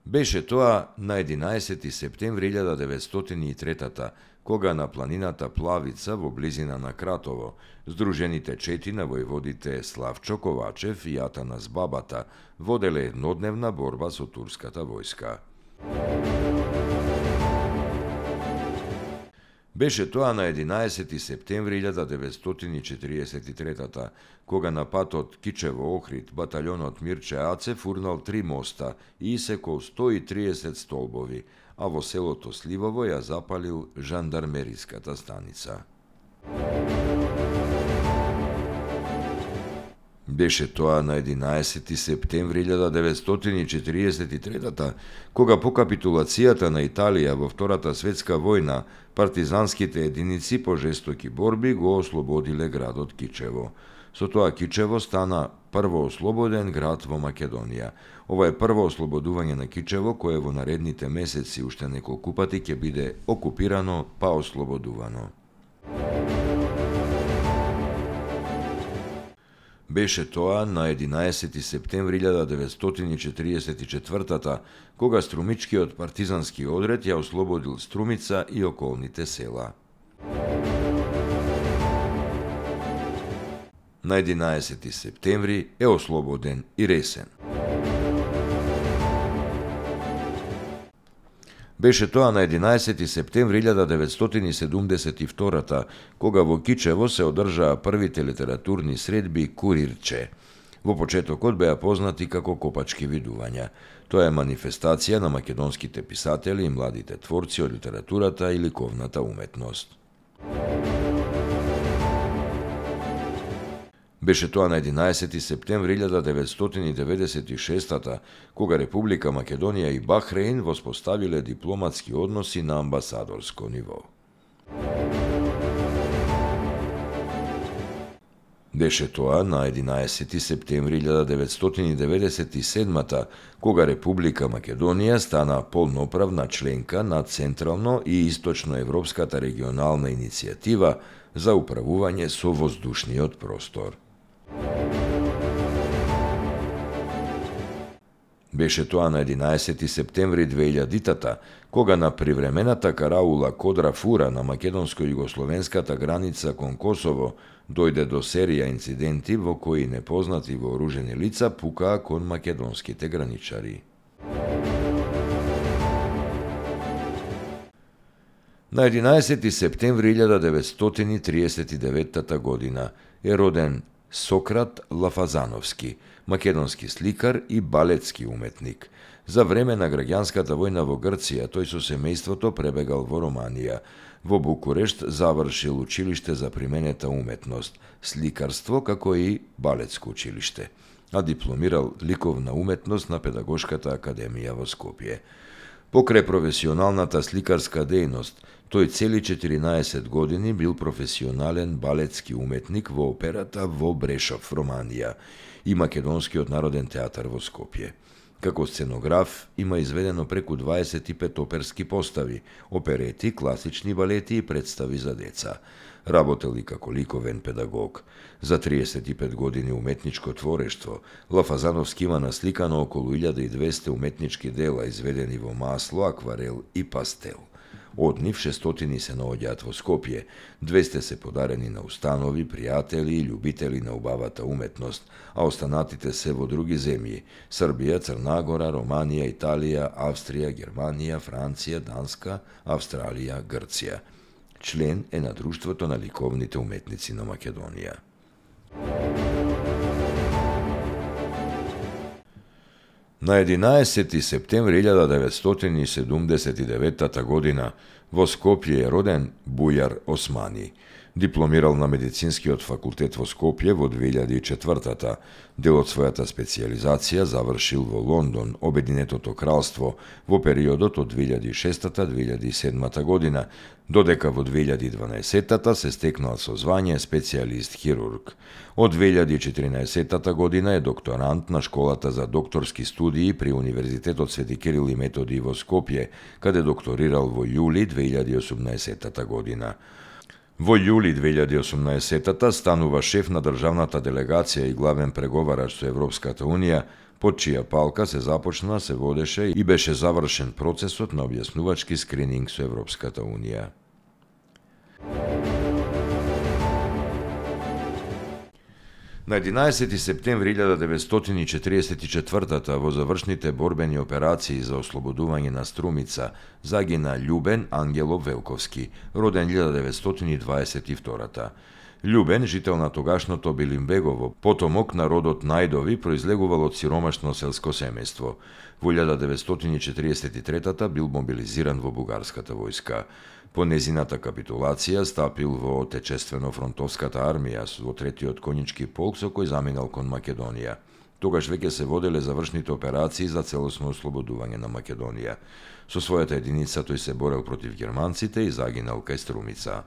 Беше тоа на 11 септември 1903 кога на планината Плавица во близина на Кратово, Сдружените чети на војводите Славчо Ковачев и Атанас Бабата воделе еднодневна борба со турската војска. Беше тоа на 11 септември 1943 кога на патот Кичево-Охрид баталјонот Мирче Аце фурнал 3 моста и исекол 130 столбови, а во селото Сливово ја запалил жандармериската станица. Беше тоа на 11 септември 1943 кога по капитулацијата на Италија во Втората светска војна партизанските единици по жестоки борби го ослободиле градот Кичево. Со тоа Кичево стана прво ослободен град во Македонија. Ова е прво ослободување на Кичево кое во наредните месеци уште неколку пати ќе биде окупирано па ослободувано. Беше тоа на 11 септември 1944 кога струмичкиот партизански одред ја ослободил Струмица и околните села. На 11 септември е ослободен и Ресен. Беше тоа на 11 септември 1972 кога во Кичево се одржаа првите литературни средби Курирче. Во почетокот беа познати како копачки видувања. Тоа е манифестација на македонските писатели и младите творци од литературата и ликовната уметност. Беше тоа на 11 септември 1996 кога Република Македонија и Бахрейн воспоставиле дипломатски односи на амбасадорско ниво. Беше тоа на 11 септември 1997 кога Република Македонија стана полноправна членка на Централно и Источноевропската регионална иницијатива за управување со воздушниот простор. Беше тоа на 11 септември 2000 кога на привремената караула Кодра Фура на македонско-југословенската граница кон Косово дојде до серија инциденти во кои непознати вооружени лица пукаа кон македонските граничари. На 11 септември 1939 година е роден Сократ Лафазановски, македонски сликар и балетски уметник. За време на граѓанската војна во Грција тој со семејството пребегал во Романија. Во Букурешт завршил училиште за применета уметност, сликарство како и балетско училиште, а дипломирал ликовна уметност на Педагошката академија во Скопје. Покрај професионалната сликарска дејност, тој цели 14 години бил професионален балетски уметник во операта во Брешов, Романија, и Македонскиот народен театар во Скопје. Како сценограф има изведено преку 25 оперски постави, оперети, класични балети и представи за деца. Работел и како ликовен педагог. За 35 години уметничко творештво, Лафазановски има насликано околу 1200 уметнички дела изведени во масло, акварел и пастел. Од нив 600 се наоѓаат во Скопје, 200 се подарени на установи, пријатели и љубители на убавата уметност, а останатите се во други земји – Србија, Црна Гора, Романија, Италија, Австрија, Германија, Франција, Данска, Австралија, Грција. Член е на Друштвото на ликовните уметници на Македонија. На 11 септември 1979 година во Скопје е роден Бујар Османи. Дипломирал на Медицинскиот факултет во Скопје во 2004 Дел од својата специјализација завршил во Лондон, Обединетото кралство, во периодот од 2006-2007 година, додека во 2012 се стекнал со звање специјалист хирург. Од 2014 година е докторант на Школата за докторски студии при Универзитетот Свети Кирил и Методи во Скопје, каде докторирал во јули 2018 година. Во јули 2018 станува шеф на државната делегација и главен преговарач со Европската Унија, под чија палка се започна, се водеше и беше завршен процесот на објаснувачки скрининг со Европската Унија. На 11 септември 1944 во завршните борбени операции за ослободување на Струмица загина Љубен Ангелов Велковски, роден 1922. Љубен, жител на тогашното Билимбегово, потомок на родот Најдови, произлегувал од сиромашно селско семејство. Во 1943 бил мобилизиран во бугарската војска. По незината капитулација стапил во Отечествено-фронтовската армија во третиот конјички полк со кој заминал кон Македонија. Тогаш веќе се воделе завршните операции за целосно ослободување на Македонија. Со својата единица тој се борел против германците и загинал кај Струмица.